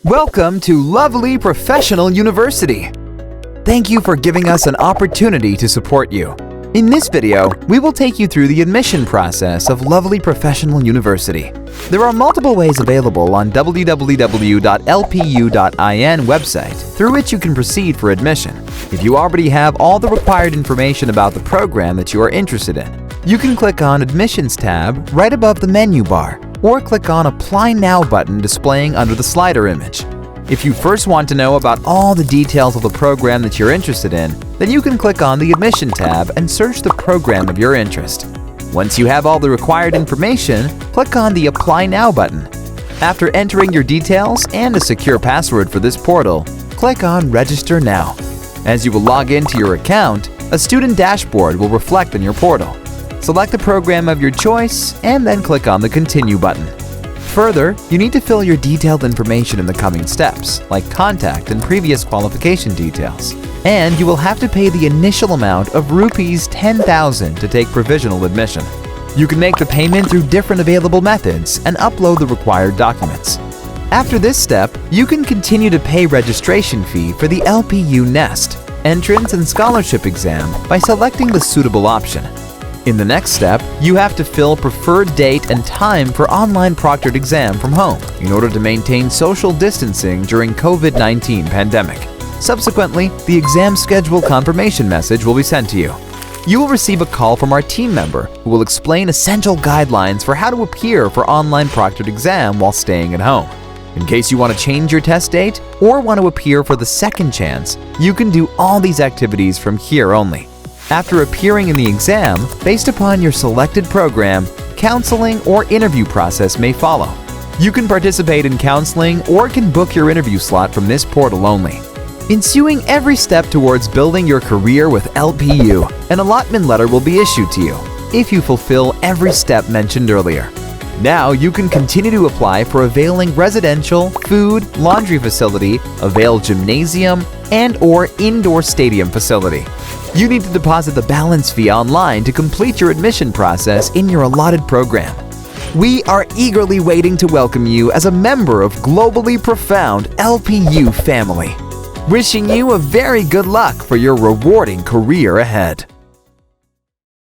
Welcome to Lovely Professional University. Thank you for giving us an opportunity to support you. In this video, we will take you through the admission process of Lovely Professional University. There are multiple ways available on www.lpu.in website through which you can proceed for admission. If you already have all the required information about the program that you are interested in, you can click on Admissions tab right above the menu bar, or click on Apply Now button displaying under the slider image. If you first want to know about all the details of the program that you're interested in, then you can click on the Admission tab and search the program of your interest. Once you have all the required information, click on the Apply Now button. After entering your details and a secure password for this portal, click on Register Now. As you will log into your account, a student dashboard will reflect on your portal. Select the program of your choice and then click on the Continue button. Further, you need to fill your detailed information in the coming steps, like contact and previous qualification details. And you will have to pay the initial amount of Rs 10,000 to take provisional admission. You can make the payment through different available methods and upload the required documents. After this step, you can continue to pay registration fee for the LPU Nest entrance and scholarship exam by selecting the suitable option. In the next step, you have to fill preferred date and time for online proctored exam from home in order to maintain social distancing during COVID-19 pandemic. Subsequently, the exam schedule confirmation message will be sent to you. You will receive a call from our team member who will explain essential guidelines for how to appear for online proctored exam while staying at home. In case you want to change your test date or want to appear for the second chance, you can do all these activities from here only. After appearing in the exam, based upon your selected program, counseling or interview process may follow. You can participate in counseling or can book your interview slot from this portal only. Ensuing every step towards building your career with LPU, an allotment letter will be issued to you if you fulfill every step mentioned earlier. Now you can continue to apply for availing residential, food, laundry facility, avail gymnasium, and/or indoor stadium facility. You need to deposit the balance fee online to complete your admission process in your allotted program. We are eagerly waiting to welcome you as a member of globally profound LPU family. Wishing you a very good luck for your rewarding career ahead.